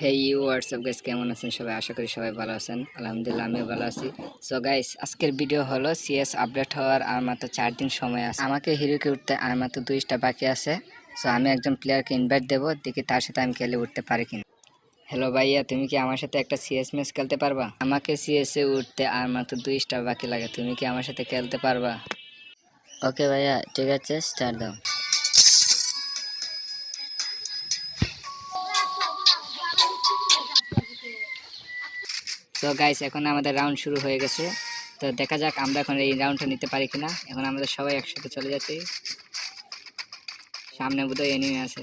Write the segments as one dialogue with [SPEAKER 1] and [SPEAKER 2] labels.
[SPEAKER 1] হেই WhatsApp guys, কেমন আছেন সবাই? আশা করি সবাই ভালো আছেন। আলহামদুলিল্লাহ আমিও ভালো আছি। সো গাইস, আজকের ভিডিও হলো সিএস আপডেট হওয়ার আর মাত্র 4 দিন সময় আছে। আমাকে হিরোকে উঠতে আর মাত্র 2টা বাকি আছে। সো আমি একজন প্লেয়ারকে ইনভাইট দেবো, দেখি তার সাথে আমি খেলে উঠতে পারি কিনা। হ্যালো ভাইয়া, তুমি কি আমার সাথে একটা সিএস ম্যাচ খেলতে পারবা? আমাকে সিএস এ উঠতে আর মাত্র 2টা বাকি লাগে, তুমি কি আমার সাথে খেলতে পারবা?
[SPEAKER 2] ওকে ভাইয়া, ঠিক আছে, স্টার্ট দাও।
[SPEAKER 1] তো গাইস, এখন আমাদের রাউন্ড শুরু হয়ে গেছে। তো দেখা যাক আমরা এখন এই রাউন্ডটা নিতে পারি কিনা। এখন আমাদের সবাই একসাথে চলে যাচ্ছি। সামনে বোধহয় এনিমি আছে,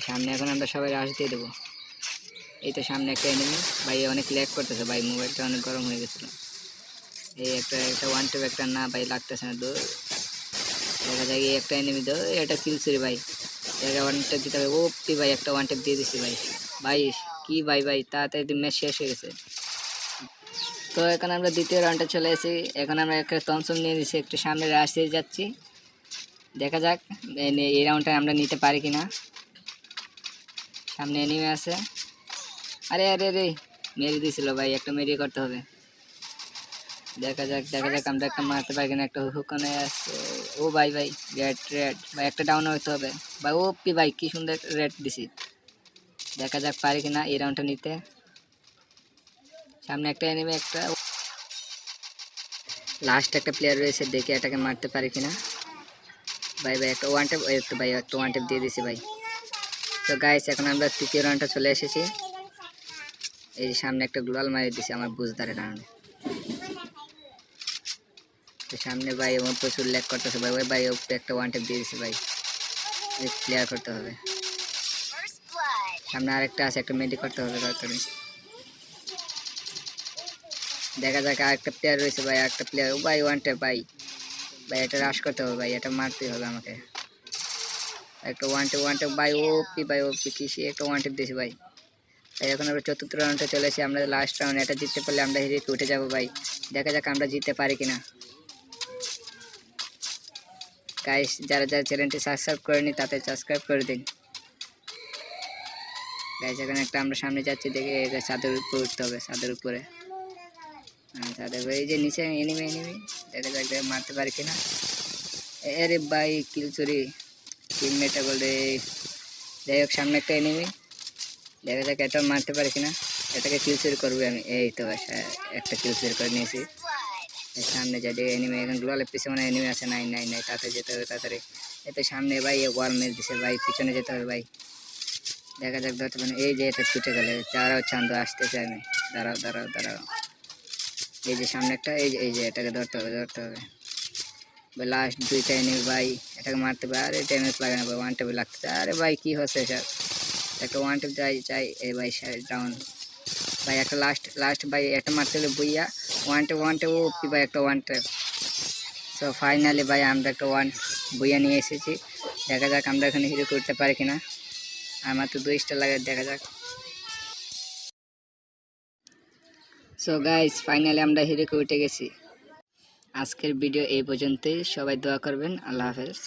[SPEAKER 1] সামনে এখন আমরা সবাই রাশ দিয়ে দেবো। এই তো সামনে একটা এনিমি। ভাই অনেক ল্যাগ করতেছে ভাই, মোবাইলটা অনেক গরম হয়ে গেছিলো। এই একটা ওয়ান ট্যাপ একটা না ভাই, লাগতেছে না। দেখা যায় এই একটা এনিমি দো, এটা কিলছে রে ভাই। জায়গা ওয়ান ট্যাপ দিতে হবে। ও ভাই একটা ওয়ান ট্যাপ দিয়ে দিচ্ছি ভাই। ভাই কি ভাই ভাই, তাড়াতাড়ি ম্যাচ শেষ হয়ে গেছে। তো এখন আমরা দ্বিতীয় রাউন্ডে চলে এসেছি। এখন আমরা একটা থমসম নিয়ে নিচ্ছি, একটু সামনে রাশ দিয়ে যাচ্ছি। দেখা যাক এই রাউন্ডটা আমরা নিতে পারি কিনা। সামনে এনিমি আছে। আরে আরে আরে, মেরে দিয়েছিল ভাই, একটা মেরিয়ে করতে হবে। দেখা যাক আমরা একটা মারতে পারি কিনা। একটা হুকনে আছে। ও ভাই ভাই, রেড ভাই, একটা ডাউন হইতে হবে ভাই। ও ভাই কি সুন্দর রেড দিছি। দেখা যাক পারি কিনা এই রাউন্ডটা নিতে। সামনে একটা এনিমি, একটা লাস্ট একটা প্লেয়ার রয়েছে, দেখে এটাকে মারতে পারি কিনা। ভাই একটা ওয়ান ট্যাপ, ভাই একটা ওয়ান ট্যাপ দিয়ে দিছি ভাই। তো গাইস, এখন আমরা তৃতীয় রাউন্ডটা চলে এসেছি। এই সামনে একটা গ্লোয়াল মারি দিছি আমার বুঝদারের কারণে। তো সামনে ভাই আমার প্রচুর ল্যাগ করতেছে ভাই। ওই ভাই একটা ওয়ান ট্যাপ দিয়ে দিছি ভাই, ক্লিয়ার করতে হবে। সামনে আরেকটা আছে, একটা মেডি করতে হবে তাড়াতাড়ি। দেখা যাক আরেকটা প্লেয়ার রয়েছে ভাই, আরেকটা প্লেয়ার। ও ভাই ওয়ান ট্যাপ ভাই, এটা রাশ করতে হবে ভাই, এটা মারতেই হবে আমাকে। একটা ওয়ান ট্যাপ ভাই। ভাই কিসে একটা ওয়ান ট্যাপ দিয়েছি ভাই। এখন আমরা চতুর্থ রাউন্ডে চলেছি, আমরা লাস্ট রাউন্ড। এটা জিততে পারলে আমরা হিরোকে উঠে যাবো ভাই। দেখা যাক আমরা জিততে পারি কিনা। গাইস, যারা চ্যানেলটি সাবস্ক্রাইব করেনি তাদের সাবস্ক্রাইব করে দিন গাইস। এখন একটা আমরা সামনে যাচ্ছি, দেখে ছাদের উপরে উঠতে হবে, ছাদের উপরে। ছাদের উপরে এই যে নিচে এনিমি। দেখা যাক মারতে পারি কিনা। আরে ভাই কিল চুরি, টিমমেটটা বলে। যাই হোক, সামনে একটা এনিমি। দেখা যাক এটা মারতে পারি কিনা। এটাকে কিল চুরি করবো আমি। এই তো একটা কিল চুরি করে নিয়েছি। সামনে যাই এনিমি, এখন গ্লোয়ালের পিছনে এনিমি আছে। নাই, তাড়াতাড়ি যেতে হবে, তাড়াতাড়ি। এতে সামনে ভাই ওয়াল মেরে দিছে ভাই, পিছনে যেতে হবে ভাই। দেখা যাক ধরতে পারেন। এই যে এটা ছুটে গেলে, তারাও চান্দ আসতেছে। আমি দাঁড়াও। এই যে সামনে একটা, এই যে এটাকে ধরতে হবে ভাই। লাস্ট দুইটা এনিমি ভাই, এটাকে মারতে হবে। আরে ড্যামেজ লাগে না ভাই, ওয়ান টেপে লাগতেছে। আরে ভাই কি হচ্ছে স্যার, একটা ওয়ান টেপ চাই। এই ভাই ডাউন ভাই। একটা লাস্ট ভাই, একটা মারতে হলে বইয়া। ওয়ান টেপ ও ভাই, একটা ওয়ান টেপ। তো ফাইনালি ভাই আমরা একটা বইয়া নিয়ে এসেছি। দেখা যাক আমরা এখানে হিরো করতে পারি কিনা। আমার তো 2 স্টার লাগে, দেখা যাক। সো গাইস, ফাইনালি আমরা হিরোকে উঠে গেছি। আজকের ভিডিও এই পর্যন্তই, সবাই দোয়া করবেন। আল্লাহ হাফেজ।